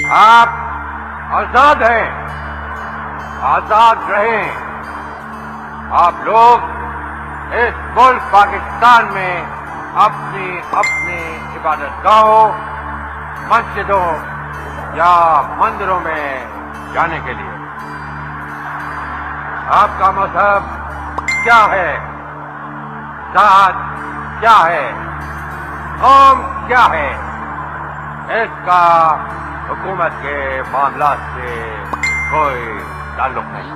आप आजाद हैं, आजाद रहें। आप लोग इस मुल्क पाकिस्तान में अपनी अपनी इबादतगाहों, मस्जिदों या मंदिरों में जाने के लिए। आपका मजहब क्या है, जात क्या है, कौम क्या है, इसका हुकूमत के मामलात से कोई ताल्लुक नहीं।